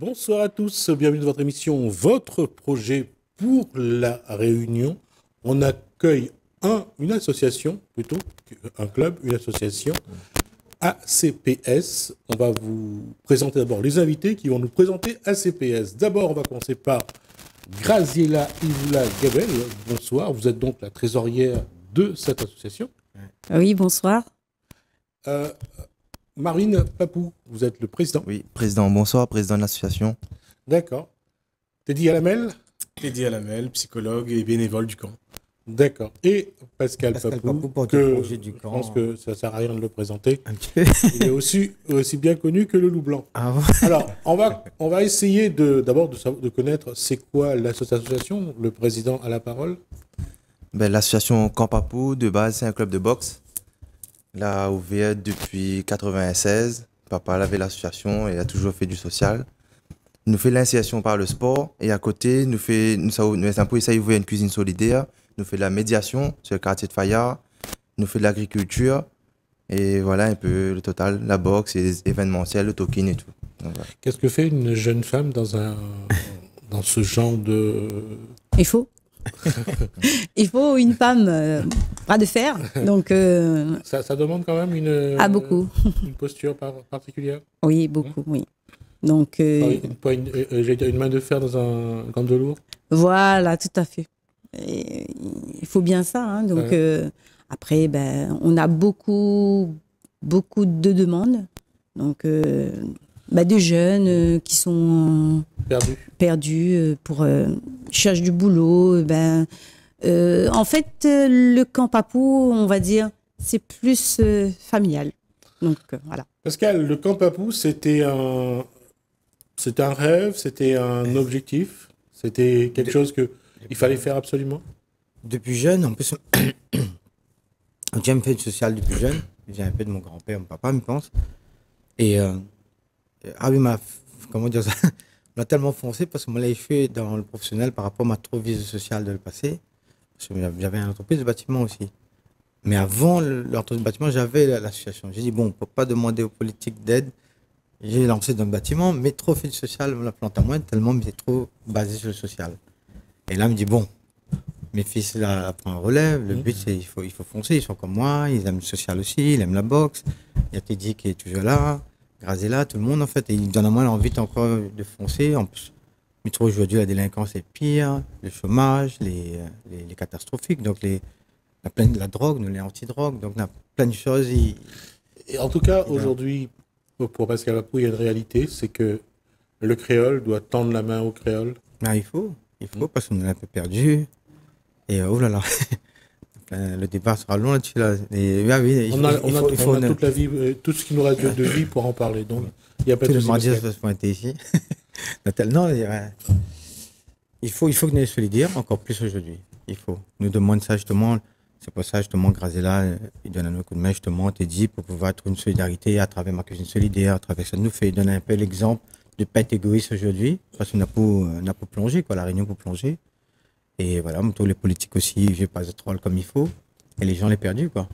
Bonsoir à tous, bienvenue dans votre émission, votre projet pour la Réunion. On accueille une association, plutôt un club, une association, ACPS. On va vous présenter d'abord les invités qui vont nous présenter ACPS. D'abord, on va commencer par Graziella Ivula Gabel. Bonsoir, vous êtes donc la trésorière de cette association. Oui, bonsoir. Marine Papou, vous êtes le président. Oui, président, bonsoir, président de l'association. D'accord. Teddy Alamel. Teddy Alamel, psychologue et bénévole du camp. D'accord. Et Pascal Papou, que du je camp. pense que ça ne sert à rien de le présenter. Un petit peu. Il est aussi bien connu que le loup blanc. Ah bon. Alors, on va essayer d'abord de connaître c'est quoi l'association. Le président a la parole. L'association Camp Papou, de base, c'est un club de boxe. Là, ouvert depuis 1996. Papa avait l'association et a toujours fait du social. Nous fait l'initiation par le sport et à côté, nous avons essayé d'ouvrir une cuisine solidaire. Nous fait de la médiation sur le quartier de Fayard. Nous fait de l'agriculture et voilà un peu le total, la boxe et les événementiels, le talking et tout. Donc, voilà. Qu'est-ce que fait une jeune femme dans ce genre de... Il faut une femme bras de fer. Donc, ça demande quand même beaucoup. Une posture particulière. Oui, beaucoup, oui. Donc, une main de fer dans un gant de lourd. Voilà, tout à fait. Et il faut bien ça. Hein. Donc, après, on a beaucoup de demandes. Donc, des jeunes qui sont perdus pour cherchent du boulot. En fait, le camp Papou, on va dire, c'est plus familial. Donc, voilà. Pascal, le camp Papou, c'était un rêve, c'était un objectif, c'était quelque chose qu'il fallait faire absolument. Depuis jeune, en plus, j'ai jamais fait de social depuis jeune. J'ai un peu de mon grand-père, mon papa, je pense. Et comment dire ça? On a tellement foncé parce que moi, l'ai fait dans le professionnel par rapport à ma trop vie sociale de le passé. Parce que j'avais une entreprise de bâtiment aussi. Mais avant l'entreprise de bâtiment, j'avais l'association. J'ai dit, bon, on ne peut pas demander aux politiques d'aide. J'ai lancé dans le bâtiment, mais trop fait du social, on la plante à moins, tellement mais c'est trop basé sur le social. Et là, il me dit, bon, mes fils là prennent un relève, le but c'est il faut foncer, ils sont comme moi, ils aiment le social aussi, ils aiment la boxe. Il y a Teddy qui est toujours là, Graziella, tout le monde en fait, et il donne à moi l'envie encore de foncer. En plus, mais trop aujourd'hui, la délinquance est pire, le chômage, les catastrophiques, donc la drogue, nous les anti-drogue, donc on a plein de choses. Et en tout cas, aujourd'hui, pour Pascal Papou, il y a une réalité, c'est que le créole doit tendre la main au créole. Ah, il faut parce qu'on est un peu perdu. Et oh là là, le débat sera long là-dessus. Là. On a toute la vie, tout ce qui nous reste de vie pour en parler. Donc, il n'y a pas de souci. Tout le monde va se pointer ici. Non, il faut que nous soyons solidaires, encore plus aujourd'hui. Il faut. Nous demande ça justement. C'est pour ça, justement, Graziella, il donne un coup de main, justement, Teddy, pour pouvoir trouver une solidarité à travers ma cuisine solidaire, à travers ça. Nous fait donner un peu l'exemple de ne pas être égoïste aujourd'hui, parce qu'on n'a pas plongé, quoi, la Réunion pour plonger. Et voilà, tous les politiques aussi, j'ai pas de troll comme il faut. Et les gens les perdus, quoi.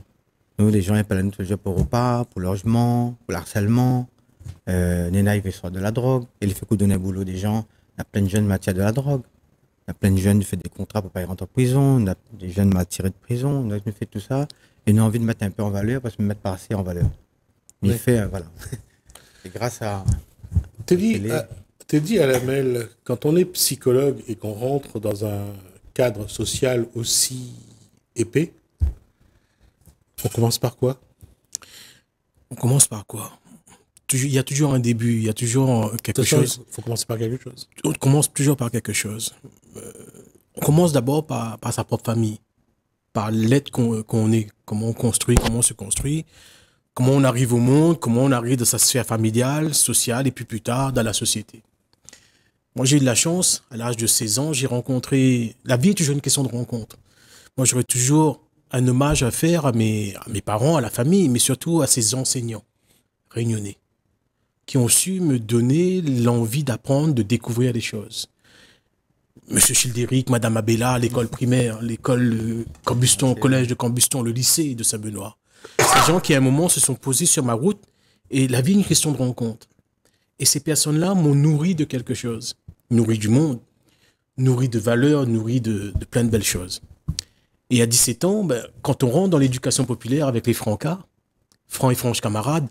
Nous, les gens, ils parlent toujours pour repas, pour logement, pour l'harcèlement. Nena, il veut sortir de la drogue. Et il fait qu'on donne un boulot des gens. Il y a plein de jeunes matières de la drogue. Il y a plein de jeunes qui font des contrats pour pas y rentrer en prison. On a des jeunes m'a tiré de prison. On a fait tout ça. Et nous avons envie de mettre un peu en valeur parce que nous mettre pas assez en valeur. Mais il fait, voilà. Et grâce à. Teddy Alamel, quand on est psychologue et qu'on rentre dans un cadre social aussi épais, on commence par quoi? On commence par quoi? Il y a toujours un début, il y a toujours quelque chose. Il faut commencer par quelque chose. On commence toujours par quelque chose. On commence d'abord par sa propre famille, par l'être qu'on est, comment on construit, comment on se construit, comment on arrive au monde, comment on arrive dans sa sphère familiale, sociale et puis plus tard dans la société. Moi, j'ai eu de la chance, à l'âge de 16 ans, j'ai rencontré... La vie est toujours une question de rencontre. Moi, j'aurais toujours un hommage à faire à mes parents, à la famille, mais surtout à ces enseignants réunionnais qui ont su me donner l'envie d'apprendre, de découvrir des choses. Monsieur Childéric, Madame Abella, à l'école primaire, l'école Cambuston, collège de Cambuston, le lycée de Saint-Benoît. Ces gens qui, à un moment, se sont posés sur ma route et la vie est une question de rencontre. Et ces personnes-là m'ont nourri de quelque chose. Nourri du monde, nourri de valeurs, nourri de plein de belles choses. Et à 17 ans, ben, quand on rentre dans l'éducation populaire avec les Francas, Francs et Franches camarades,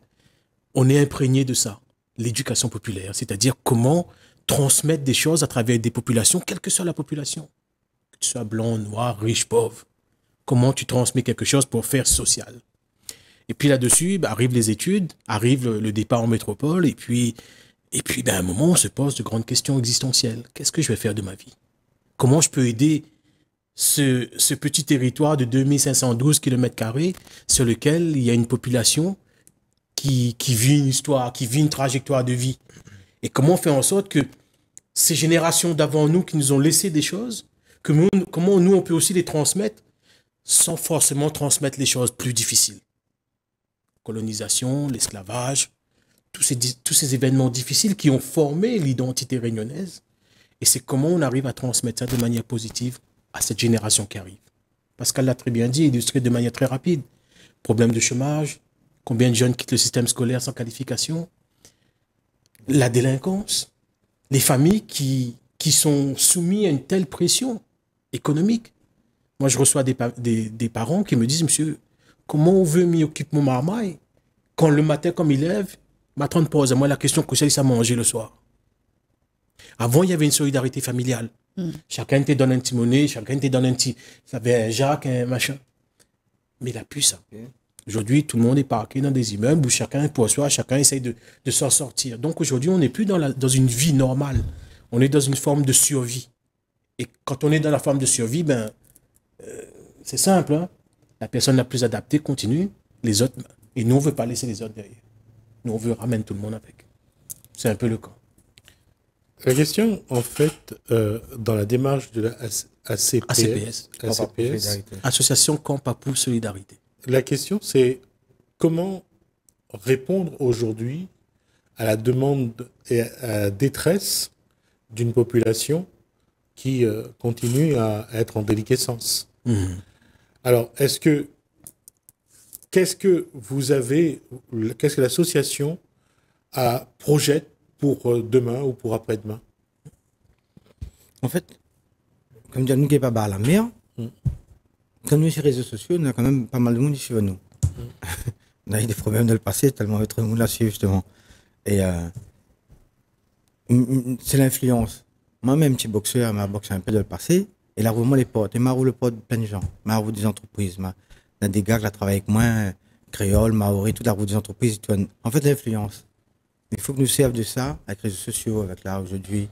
on est imprégné de ça, l'éducation populaire. C'est-à-dire comment transmettre des choses à travers des populations, quelle que soit la population. Que tu sois blanc, noir, riche, pauvre. Comment tu transmets quelque chose pour faire social. Et puis là-dessus, ben, arrivent les études, arrive le départ en métropole, et puis ben, à un moment, on se pose de grandes questions existentielles. Qu'est-ce que je vais faire de ma vie? Comment je peux aider ce petit territoire de 2512 km² sur lequel il y a une population qui vit une histoire, qui vit une trajectoire de vie? Et comment faire en sorte que ces générations d'avant nous qui nous ont laissé des choses, comment nous, on peut aussi les transmettre sans forcément transmettre les choses plus difficiles? Colonisation, l'esclavage, tous ces événements difficiles qui ont formé l'identité réunionnaise. Et c'est comment on arrive à transmettre ça de manière positive à cette génération qui arrive. Pascal l'a très bien dit, illustré de manière très rapide. Problème de chômage, combien de jeunes quittent le système scolaire sans qualification, la délinquance, les familles qui sont soumises à une telle pression économique. Moi, je reçois des parents qui me disent, monsieur, comment on veut m'y occuper mon marmaille quand le matin, comme il lève, ma tante pose à moi la question que c'est à manger le soir. Avant, il y avait une solidarité familiale. Chacun te donne un petit monnaie, chacun te donne un petit... Ça avait un Jacques, un machin. Mais il n'a plus ça. Aujourd'hui, tout le monde est parqué dans des immeubles où chacun pour soi, chacun essaye de s'en sortir. Donc aujourd'hui, on n'est plus dans une vie normale. On est dans une forme de survie. Et quand on est dans la forme de survie, ben, c'est simple. Hein? La personne la plus adaptée continue, les autres... Et nous, on ne veut pas laisser les autres derrière. Nous, on veut ramener tout le monde avec. C'est un peu le cas. La question, en fait, dans la démarche de la ACPS, Association Camp Papou Solidarité. La question, c'est comment répondre aujourd'hui à la demande et à la détresse d'une population qui continue à être en déliquescence. Alors, qu'est-ce que l'association projette pour demain ou pour après-demain? En fait, comme dire, nous qui n'est pas à la mer, comme nous sur les réseaux sociaux, on a quand même pas mal de monde qui suit nous. On a eu des problèmes dans le passé, tellement de monde là suit justement. Et c'est l'influence. Moi-même, petit boxeur, m'a boxé un peu dans le passé, et là, vraiment les portes. Et m'a roulé les portes de plein de gens. M'a roulé des entreprises. Il y a des gars qui travaillent avec moi, créoles, maoris, toute la route des entreprises. En fait, l'influence. Il faut que nous servions de ça, avec les réseaux sociaux, avec là, aujourd'hui.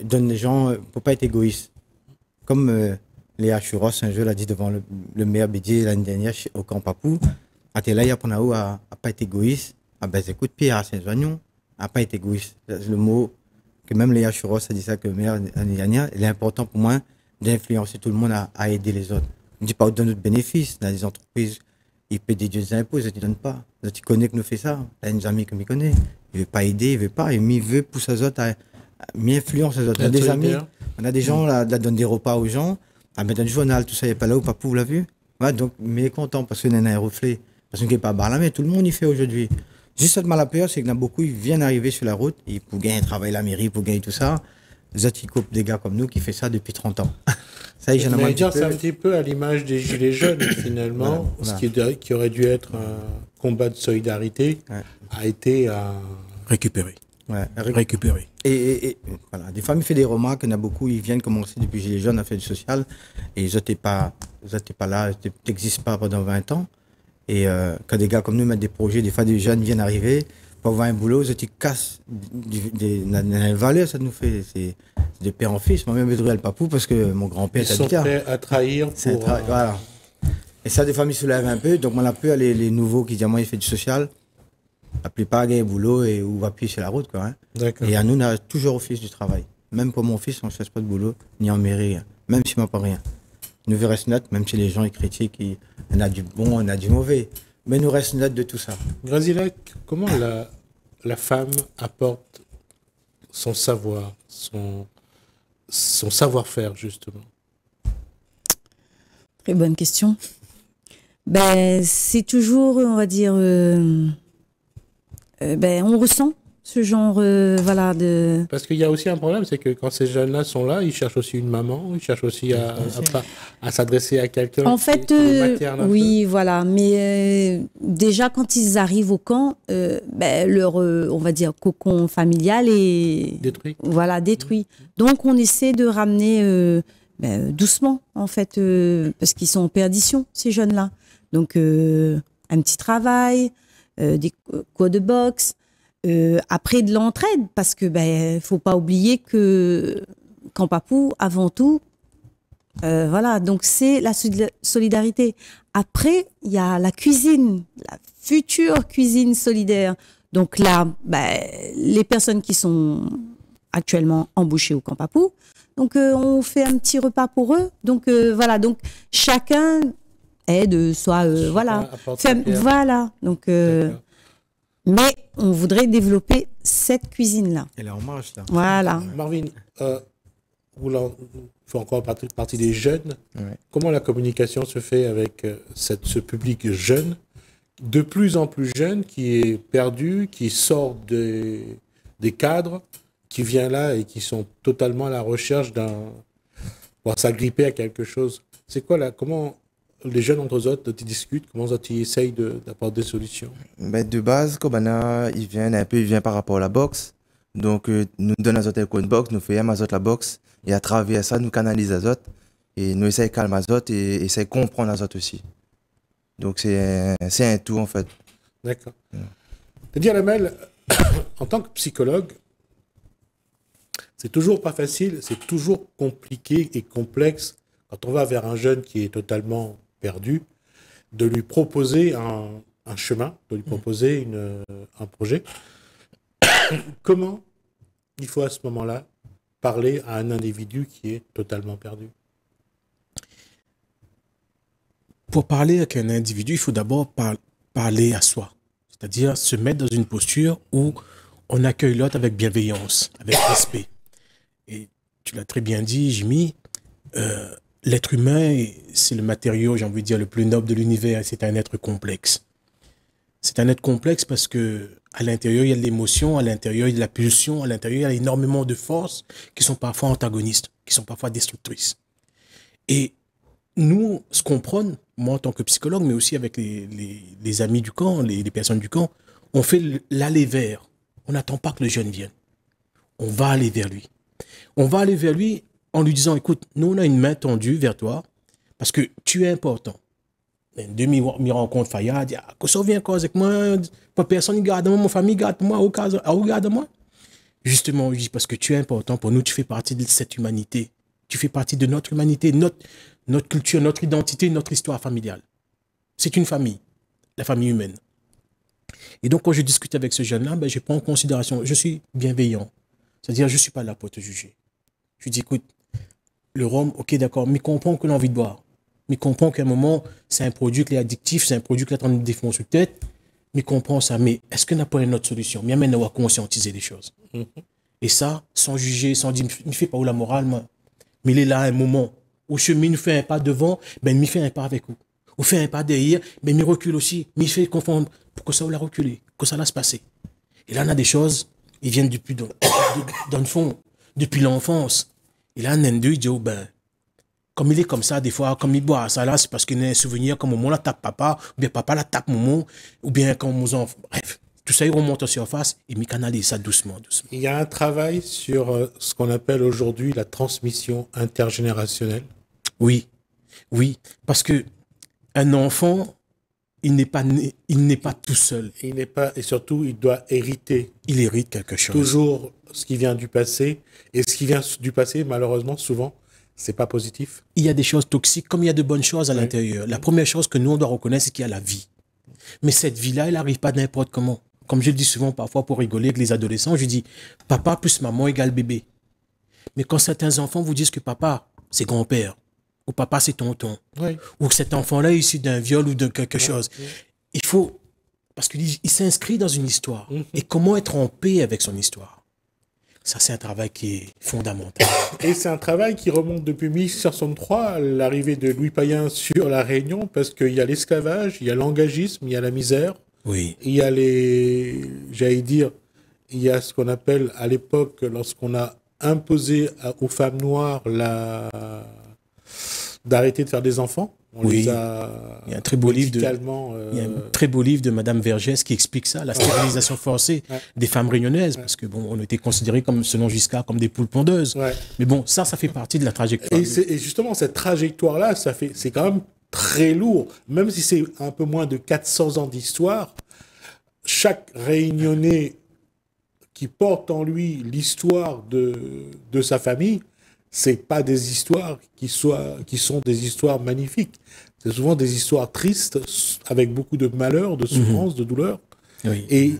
Donne les gens, pour pas être égoïste. Comme Léa Churros, un jour, l'a dit devant le maire Bédier l'année dernière au Camp Papou. À là, il y a pour nous à pas être égoïste. Ah ben, écoute, Pierre, c'est un à pas être égoïste. Le mot que même Léa Churros a dit ça que le maire l'année dernière, il est important pour moi d'influencer tout le monde à aider les autres. On ne dit pas donner notre bénéfice. Dans les entreprises, ils paient des impôts, ils ne donnent pas. Tu connais que nous fait ça. Tu as une amie que me connaît. Il ne veut pas aider, il ne veut pas. Il veut pousser les autres à m'influencer les autres. On a des amis, on a des gens là donnent des repas aux gens. Ah, mais dans le journal, tout ça, il n'est pas là où Papou, vous l'avez vu? Ouais, donc, mécontent parce qu'il y a un reflet. Parce qu'il n'est pas barre là, mais tout le monde y fait aujourd'hui. Juste cette malapeur, c'est qu'il y en a beaucoup, ils viennent arriver sur la route, et pour gagner travail à la mairie, pour gagner tout ça. Les autres, ils coupent des gars comme nous qui font ça depuis 30 ans. Ça, c'est un petit peu à l'image des Gilets jaunes, finalement. Voilà. Ce qui aurait dû être un combat de solidarité a été récupéré. Ouais, récupéré. Et voilà, des familles font des remarques, il y en a beaucoup, ils viennent commencer depuis Gilets jaunes à faire du social, et ils n'étaient pas là, ils n'existent pas pendant 20 ans. Et quand des gars comme nous mettent des projets, des fois des jeunes viennent arriver, pour avoir un boulot, ils cassent des valeurs, ça nous fait, c'est de père en fils. Moi-même, je vais le papou parce que mon grand-père est habitant. Ils sont prêts à trahir pour... Voilà. Et ça, des fois, ils soulèvent un peu. Donc, moi, la peur, les nouveaux qui disent, moi, il fait du social, la plupart gagnent un boulot et ou va pied sur la route, quoi. Hein. Et à nous, on a toujours office du travail. Même pour mon fils, on ne cherche pas de boulot, ni en mairie, même s'il ne m'a pas rien. Nous reste net, même si les gens ils critiquent, on a du bon, on a du mauvais. Mais nous reste net de tout ça. Graziella, comment la femme apporte son savoir, son savoir-faire, justement? Très bonne question. Ben, c'est toujours, on va dire, on ressent ce genre voilà, de... Parce qu'il y a aussi un problème, c'est que quand ces jeunes-là sont là, ils cherchent aussi une maman, ils cherchent aussi à s'adresser à quelqu'un. En fait, oui, voilà. Mais déjà, quand ils arrivent au camp, leur, on va dire, cocon familial est détruit. Donc, on essaie de ramener doucement, en fait, parce qu'ils sont en perdition, ces jeunes-là. Donc, un petit travail, des cours de boxe, après de l'entraide, parce que faut pas oublier que Camp Papou, avant tout, voilà, donc c'est la solidarité. Après, il y a la cuisine, la future cuisine solidaire. Donc là, les personnes qui sont actuellement embauchées au Camp Papou, donc on fait un petit repas pour eux. Donc voilà, donc chacun aide, soit voilà, voilà. Donc mais on voudrait développer cette cuisine-là. Elle est en marche, là. Voilà. Marvin, vous faites encore partie des jeunes. Ouais. Comment la communication se fait avec ce public jeune, de plus en plus jeune, qui est perdu, qui sort des cadres, qui vient là et qui sont totalement à la recherche pour s'agripper à quelque chose? C'est quoi comment les jeunes entre eux autres discutent, comment ils essayent d'apporter des solutions? De base, Kobana, il vient par rapport à la boxe. Donc, nous donnons à une boxe, nous faisons à la boxe. Et à travers ça, nous canalisons Azot. Et nous essayons de calmer Azot et essayons de comprendre Azot aussi. Donc, c'est un tout, en fait. D'accord. C'est-à-dire, Lamel, en tant que psychologue, c'est toujours pas facile, c'est toujours compliqué et complexe quand on va vers un jeune qui est totalement perdu, de lui proposer un chemin, de lui proposer un projet. Comment il faut à ce moment-là parler à un individu qui est totalement perdu? Pour parler avec un individu, il faut d'abord parler à soi. C'est-à-dire se mettre dans une posture où on accueille l'autre avec bienveillance, avec respect. Et tu l'as très bien dit, Jimmy, l'être humain, c'est le matériau, j'ai envie de dire, le plus noble de l'univers. C'est un être complexe. C'est un être complexe parce que à l'intérieur, il y a de l'émotion, à l'intérieur, il y a de la pulsion, à l'intérieur, il y a énormément de forces qui sont parfois antagonistes, qui sont parfois destructrices. Et nous, ce qu'on prône, moi en tant que psychologue, mais aussi avec les amis du camp, les personnes du camp, on fait l'aller vers. On n'attend pas que le jeune vienne. On va aller vers lui. On va aller vers lui en lui disant, écoute, nous, on a une main tendue vers toi parce que tu es important. Demi rencontre Fayad, dit, que ça vient cause avec moi, personne ne garde moi, ma famille garde moi, regarde moi. Justement, je dis, parce que tu es important pour nous, tu fais partie de cette humanité. Tu fais partie de notre humanité, notre culture, notre identité, notre histoire familiale. C'est une famille, la famille humaine. Et donc, quand je discute avec ce jeune-là, je prends en considération, je suis bienveillant. C'est-à-dire, je ne suis pas là pour te juger. Je dis, écoute, le rhum, ok, d'accord, mais comprends que l'on a envie de boire. Mais comprends qu'à un moment, c'est un produit qui est addictif, c'est un produit qui est en train de défoncer la tête. Mais comprends ça. Mais est-ce qu'on n'a pas une autre solution? Mais amène à conscientiser les choses. Et ça, sans juger, sans dire, ne fais pas où la morale, moi. Mais il est là à un moment où chemin nous fait un pas devant, il fait un pas avec vous. Ou fait un pas derrière, mais il recule aussi. Mais il fait confondre. Pourquoi ça, on l'a reculé? Que ça va se passer? Et là, on a des choses, ils viennent depuis dans le fond, depuis l'enfance. Et là, on a un deux, il dit, comme il est comme ça, des fois, comme il boit ça là, c'est parce qu'il a un souvenir, comme maman la tape papa, ou bien papa la tape maman, ou bien quand nos enfants. Bref, tout ça, il remonte en surface et il canalise ça doucement, doucement. Il y a un travail sur ce qu'on appelle aujourd'hui la transmission intergénérationnelle. Oui, oui, parce que un enfant, il n'est pas tout seul. Il n'est pas, et surtout, il doit hériter. Il hérite quelque chose. Toujours ce qui vient du passé. Et ce qui vient du passé, malheureusement, souvent, c'est pas positif. Il y a des choses toxiques comme il y a de bonnes choses à l'intérieur. La première chose que nous, on doit reconnaître, c'est qu'il y a la vie. Mais cette vie-là, elle n'arrive pas n'importe comment. Comme je le dis souvent parfois pour rigoler avec les adolescents, je dis papa plus maman égale bébé. Mais quand certains enfants vous disent que papa, c'est grand-père, ou papa, c'est tonton, ou que cet enfant-là est issu d'un viol ou de quelque chose, il faut... Parce qu'il s'inscrit dans une histoire. Et comment être en paix avec son histoire? Ça, c'est un travail qui est fondamental. Et c'est un travail qui remonte depuis 1663, l'arrivée de Louis Payen sur la Réunion, parce qu'il y a l'esclavage, il y a l'engagisme, il y a la misère, oui. Il y a j'allais dire, il y a ce qu'on appelle, à l'époque, lorsqu'on a imposé aux femmes noires d'arrêter de faire des enfants. On les a il y a un très beau livre médicalement, il y a un très beau livre de Madame Vergès qui explique ça, la stérilisation forcée des femmes réunionnaises, parce que bon, on était considérés comme, selon Giscard, comme des poules pondeuses. Mais bon, ça fait partie de la trajectoire. Et justement, cette trajectoire-là, c'est quand même très lourd. Même si c'est un peu moins de 400 ans d'histoire, chaque Réunionnais qui porte en lui l'histoire de sa famille, c'est pas des histoires qui sont des histoires magnifiques. C'est souvent des histoires tristes, avec beaucoup de malheur, de souffrance, de douleur. Et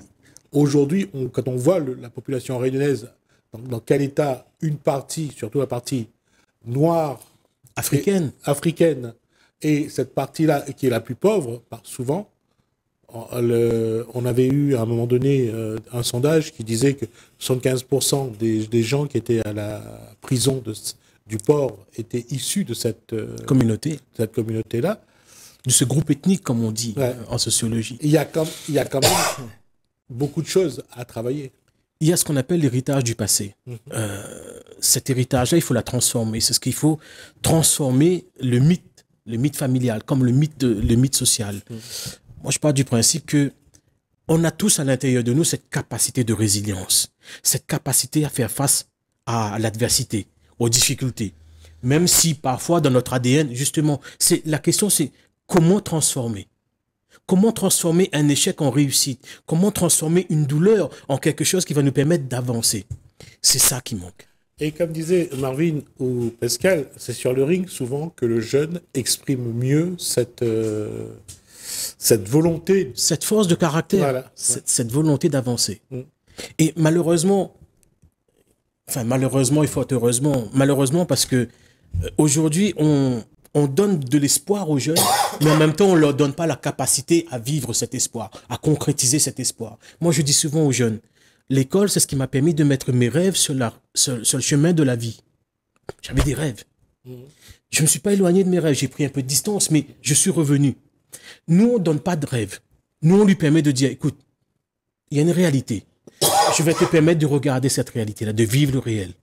aujourd'hui, quand on voit la population réunionnaise, dans quel état une partie, surtout la partie noire, africaine, et cette partie-là, qui est la plus pauvre, souvent, on avait eu à un moment donné un sondage qui disait que 75% des gens qui étaient à la prison du port étaient issus de cette communauté-là. De ce groupe ethnique, comme on dit en sociologie. Il y a quand même beaucoup de choses à travailler. Il y a ce qu'on appelle l'héritage du passé. Cet héritage-là, il faut la transformer. C'est ce qu'il faut transformer le mythe familial, comme le mythe social. Moi, je pars du principe que on a tous à l'intérieur de nous cette capacité de résilience, cette capacité à faire face à l'adversité, aux difficultés. Même si parfois dans notre ADN, justement, la question c'est comment transformer. Comment transformer un échec en réussite? Comment transformer une douleur en quelque chose qui va nous permettre d'avancer? C'est ça qui manque. Et comme disait Marvin ou Pascal, c'est sur le ring souvent que le jeune exprime mieux cette volonté. Cette force de caractère, voilà. cette volonté d'avancer. Et malheureusement, il faut être malheureusement parce que aujourd'hui, on donne de l'espoir aux jeunes, mais en même temps, on ne leur donne pas la capacité à vivre cet espoir, à concrétiser cet espoir. Moi, je dis souvent aux jeunes, l'école, c'est ce qui m'a permis de mettre mes rêves sur le chemin de la vie. J'avais des rêves. Je ne me suis pas éloigné de mes rêves, j'ai pris un peu de distance, mais je suis revenu. Nous, on ne donne pas de rêve. Nous, on lui permet de dire, écoute, il y a une réalité. Je vais te permettre de regarder cette réalité-là, de vivre le réel.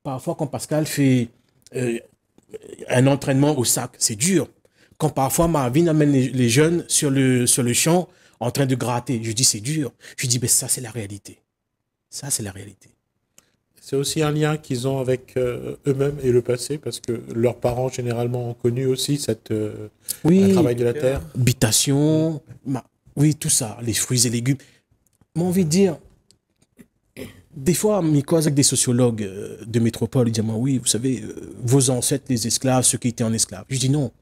Parfois, quand Pascal fait un entraînement au sac, c'est dur. Quand parfois Marvin amène les jeunes sur le champ en train de gratter, je dis c'est dur. Je dis, ben, ça c'est la réalité. Ça c'est la réalité. C'est aussi un lien qu'ils ont avec eux-mêmes et le passé, parce que leurs parents généralement ont connu aussi le travail de la terre. Habitation, oui, tout ça, les fruits et légumes. J'ai envie de dire, des fois, mes causes avec des sociologues de métropole, ils disent, oui, vous savez, vos ancêtres, les esclaves, ceux qui étaient en esclaves. Je dis non.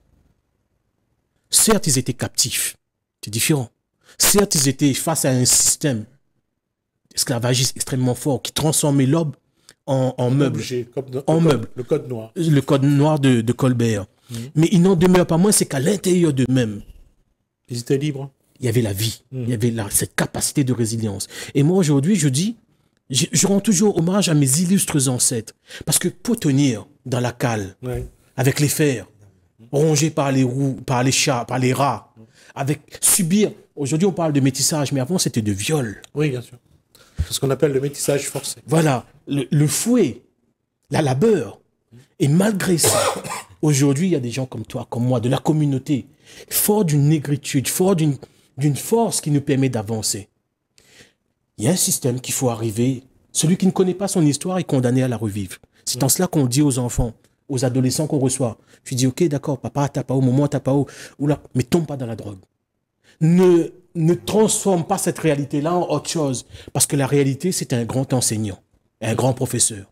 Certes, ils étaient captifs. C'est différent. Certes, ils étaient face à un système esclavagiste extrêmement fort qui transformait l'homme en meuble. Le code noir. Le code noir de Colbert. Mais il n'en demeure pas moins, c'est qu'à l'intérieur d'eux-mêmes, ils étaient libres. Il y avait la vie. Il y avait cette capacité de résilience. Et moi, aujourd'hui, je dis, je rends toujours hommage à mes illustres ancêtres. Parce que pour tenir dans la cale, avec les fers, rongés par les roues, par les chats, par les rats, avec subir, aujourd'hui on parle de métissage, mais avant c'était de viol. Oui, bien sûr. C'est ce qu'on appelle le métissage forcé. Voilà, le fouet, la labeur. Et malgré ça, aujourd'hui il y a des gens comme toi, comme moi, de la communauté, forts d'une négritude, forts d'une force qui nous permet d'avancer. Il y a un système qu'il faut arriver. Celui qui ne connaît pas son histoire est condamné à la revivre. C'est en cela qu'on dit aux enfants, aux adolescents qu'on reçoit. Je dis, ok, d'accord, papa tape pas haut, maman tape pas haut, mais tombe pas dans la drogue. Ne transforme pas cette réalité-là en autre chose. Parce que la réalité, c'est un grand enseignant, un grand professeur.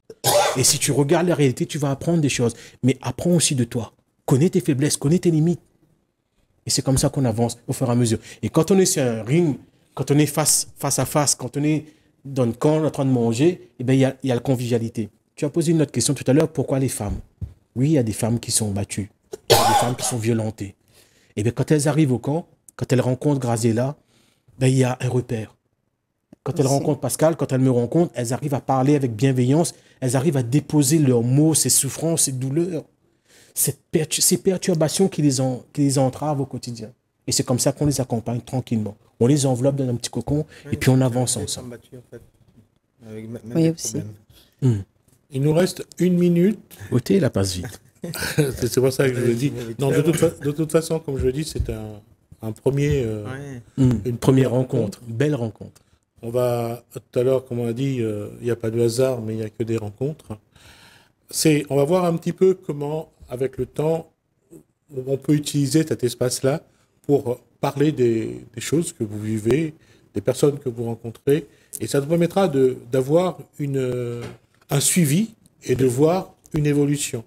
Et si tu regardes la réalité, tu vas apprendre des choses. Mais apprends aussi de toi. Connais tes faiblesses, connais tes limites. Et c'est comme ça qu'on avance au fur et à mesure. Et quand on est sur un ring, quand on est face à face, quand on est dans le camp en train de manger, eh bien, il y a la convivialité. Tu as posé une autre question tout à l'heure, pourquoi les femmes? Oui, il y a des femmes qui sont battues, il y a des femmes qui sont violentées. Et bien, quand elles arrivent au camp, quand elles rencontrent Graziella, ben, il y a un repère. Quand elles rencontrent Pascal, quand elles me rencontrent, elles arrivent à parler avec bienveillance, elles arrivent à déposer leurs mots, ces souffrances, ces douleurs, ces perturbations qui les entravent au quotidien. Et c'est comme ça qu'on les accompagne tranquillement. On les enveloppe dans un petit cocon et puis on avance ensemble. Oui, aussi. Il nous reste 1 minute. Ôtez, la passe vite. C'est pour ça que je le dis. Non, de toute façon, comme je le dis, c'est un premier, Une première rencontre, belle rencontre. On va, tout à l'heure, comme on a dit, il n'y a pas de hasard, mais il n'y a que des rencontres. On va voir un petit peu comment, avec le temps, on peut utiliser cet espace-là pour parler des choses que vous vivez, des personnes que vous rencontrez, et ça nous permettra d'avoir un suivi et de voir une évolution.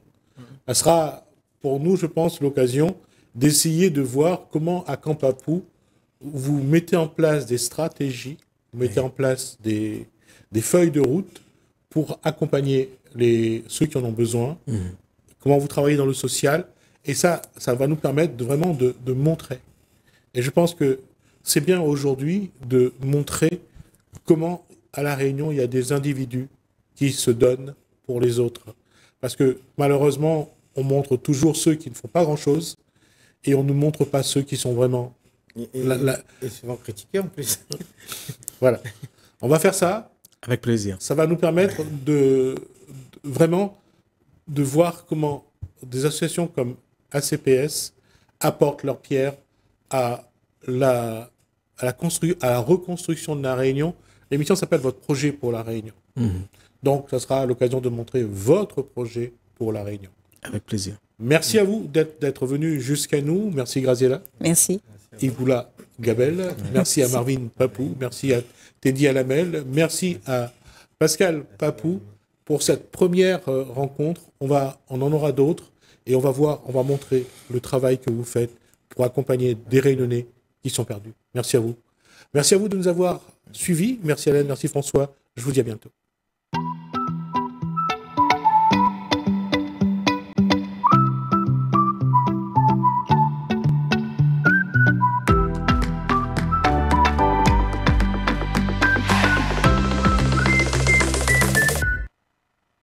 Ça sera, pour nous, je pense, l'occasion d'essayer de voir comment, à Campapou, vous mettez en place des stratégies, vous mettez en place des feuilles de route pour accompagner ceux qui en ont besoin, comment vous travaillez dans le social, et ça va nous permettre vraiment de montrer. Et je pense que c'est bien aujourd'hui de montrer comment, à La Réunion, il y a des individus qui se donnent pour les autres. Parce que, malheureusement, on montre toujours ceux qui ne font pas grand-chose, et on ne montre pas ceux qui sont vraiment... Et souvent critiqués en plus. Voilà. On va faire ça. Avec plaisir. Ça va nous permettre vraiment de voir comment des associations comme ACPS apportent leur pierre à la reconstruction de La Réunion. L'émission s'appelle Votre projet pour La Réunion. Donc, ça sera l'occasion de montrer votre projet pour La Réunion. Avec plaisir. Merci à vous d'être venu jusqu'à nous. Merci Graziella. Merci. Ivoula Gabel. Merci à Marvin Papou. Merci à Teddy Alamel. Merci à Pascal Papou pour cette première rencontre. On en aura d'autres et on va montrer le travail que vous faites pour accompagner des Réunionnais qui sont perdus. Merci à vous. Merci à vous de nous avoir suivis. Merci Alain, merci François. Je vous dis à bientôt.